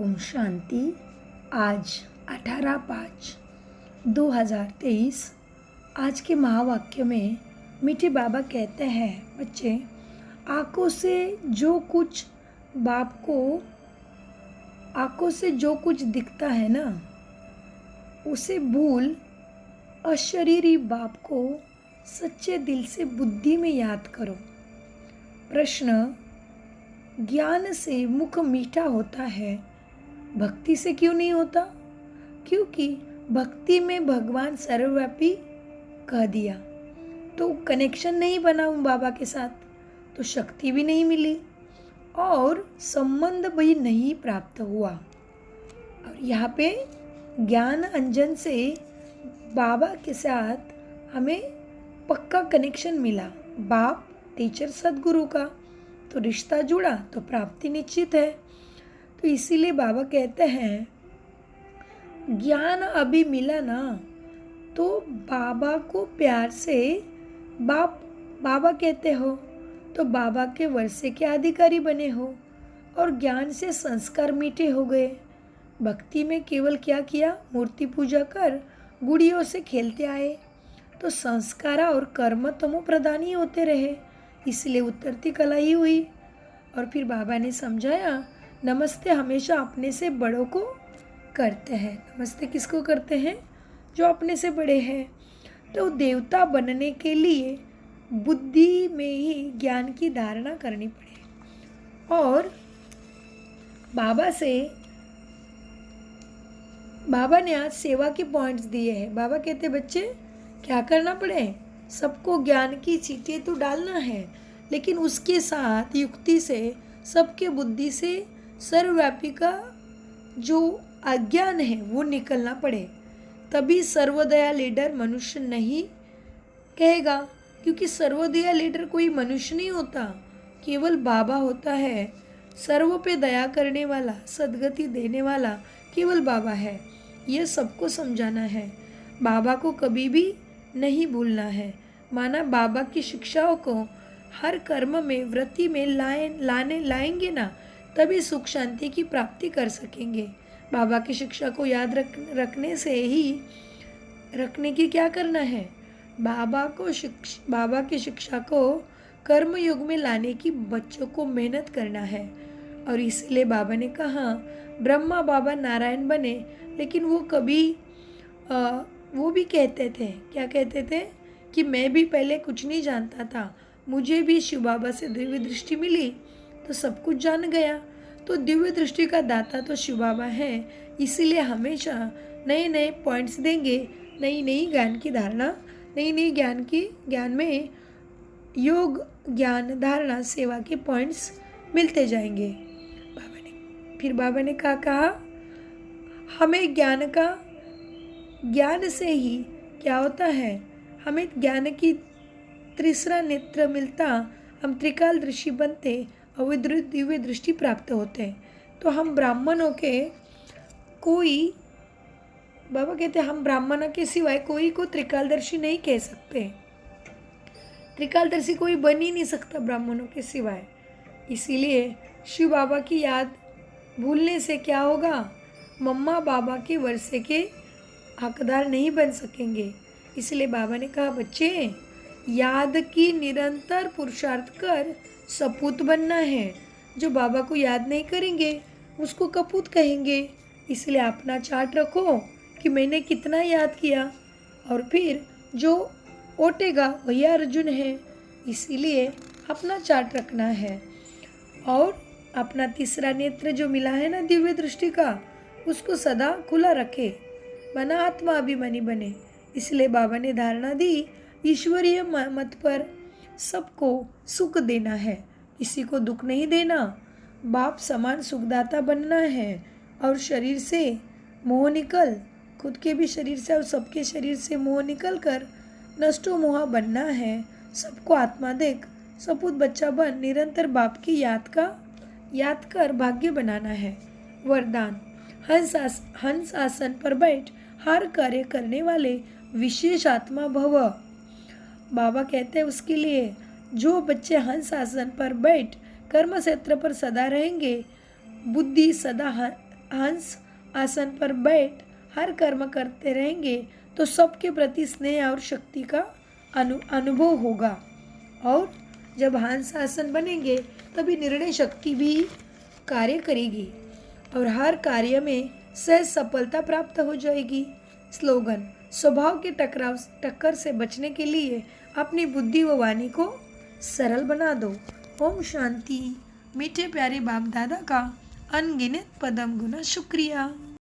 ओम शांति। आज 18/5/2023 आज के महावाक्य में मीठे बाबा कहते हैं, बच्चे आँखों से जो कुछ दिखता है ना, उसे भूल अशरीरी बाप को सच्चे दिल से बुद्धि में याद करो। प्रश्न, ज्ञान से मुख मीठा होता है, भक्ति से क्यों नहीं होता? क्योंकि भक्ति में भगवान सर्वव्यापी कह दिया, तो कनेक्शन नहीं बना बाबा के साथ, तो शक्ति भी नहीं मिली और संबंध भी नहीं प्राप्त हुआ। और यहाँ पे ज्ञान अंजन से बाबा के साथ हमें पक्का कनेक्शन मिला, बाप टीचर सदगुरु का, तो रिश्ता जुड़ा तो प्राप्ति निश्चित है। तो इसीलिए बाबा कहते हैं, ज्ञान अभी मिला ना, तो बाबा को प्यार से बाबा कहते हो, तो बाबा के वर्षे के अधिकारी बने हो और ज्ञान से संस्कार मीठे हो गए। भक्ति में केवल क्या किया? मूर्ति पूजा कर गुड़ियों से खेलते आए, तो संस्कार और कर्म तमो प्रधान ही होते रहे, इसलिए उतरती कला ही हुई। और फिर बाबा ने समझाया, नमस्ते हमेशा अपने से बड़ों को करते हैं। नमस्ते किसको करते हैं? जो अपने से बड़े हैं। तो देवता बनने के लिए बुद्धि में ही ज्ञान की धारणा करनी पड़े। और बाबा ने आज सेवा के पॉइंट्स दिए हैं। बाबा कहते, बच्चे क्या करना पड़े? सबको ज्ञान की चीटें तो डालना है, लेकिन उसके साथ युक्ति से सबके बुद्धि से सर्वव्यापी का जो अज्ञान है वो निकलना पड़े, तभी सर्वोदया लीडर मनुष्य नहीं कहेगा। क्योंकि सर्वोदया लीडर कोई मनुष्य नहीं होता, केवल बाबा होता है। सर्व पे दया करने वाला, सद्गति देने वाला केवल बाबा है। यह सबको समझाना है। बाबा को कभी भी नहीं भूलना है। माना बाबा की शिक्षाओं को हर कर्म में, वृत्ति में लाएंगे ना, तभी सुख शांति की प्राप्ति कर सकेंगे। बाबा की शिक्षा को याद रखने की क्या करना है? बाबा की शिक्षा को कर्म युग में लाने की बच्चों को मेहनत करना है। और इसलिए बाबा ने कहा, ब्रह्मा बाबा नारायण बने, लेकिन वो भी कहते थे, क्या कहते थे? कि मैं भी पहले कुछ नहीं जानता था, मुझे भी शिव बाबा से दिव्य दृष्टि मिली तो सब कुछ जान गया। तो दिव्य दृष्टि का दाता तो शिव बाबा है, इसीलिए हमेशा नए नए पॉइंट्स देंगे, नई नई ज्ञान की धारणा, नई ज्ञान में योग, ज्ञान, धारणा, सेवा के पॉइंट्स मिलते जाएंगे। बाबा ने कहा हमें ज्ञान से ही क्या होता है? हमें ज्ञान की तीसरा नेत्र मिलता, हम त्रिकाल दृष्टि बनते और दिव्य दृष्टि प्राप्त होते। तो हम ब्राह्मणों के बाबा कहते हम ब्राह्मणों के सिवाय कोई को त्रिकालदर्शी नहीं कह सकते। त्रिकालदर्शी कोई बन ही नहीं सकता ब्राह्मणों के सिवाय। इसीलिए शिव बाबा की याद भूलने से क्या होगा? मम्मा बाबा के वर्षे के हकदार नहीं बन सकेंगे। इसलिए बाबा ने कहा, बच्चे याद की निरंतर पुरुषार्थ कर सपूत बनना है। जो बाबा को याद नहीं करेंगे उसको कपूत कहेंगे। इसलिए अपना चार्ट रखो कि मैंने कितना याद किया, और फिर जो ओटेगा वही अर्जुन है। इसीलिए अपना चार्ट रखना है और अपना तीसरा नेत्र जो मिला है ना दिव्य दृष्टि का, उसको सदा खुला रखे, बना आत्मा अभिमानी बने। इसलिए बाबा ने धारणा दी, ईश्वरीय मत पर सबको सुख देना है, किसी को दुख नहीं देना। बाप समान सुखदाता बनना है और शरीर से मोह निकल, खुद के भी शरीर से और सबके शरीर से मोह निकल कर नष्टो मोहा बनना है। सबको आत्मा देख सपूत बच्चा बन, निरंतर बाप की याद कर भाग्य बनाना है। वरदान, हंस आसन पर बैठ हर कार्य करने वाले विशेष आत्मा भव। बाबा कहते हैं उसके लिए जो बच्चे हंस आसन पर बैठ कर्म क्षेत्र पर सदा रहेंगे, बुद्धि सदा हंस आसन पर बैठ हर कर्म करते रहेंगे तो सबके प्रति स्नेह और शक्ति का अनुभव होगा। और जब हंस आसन बनेंगे तभी निर्णय शक्ति भी कार्य करेगी और हर कार्य में सहज सफलता प्राप्त हो जाएगी। स्लोगन: स्वभाव के टक्कर से बचने के लिए अपनी बुद्धि व वाणी को सरल बना दो। ओम शांति। मीठे प्यारे बाप दादा का अनगिनत पदम गुना शुक्रिया।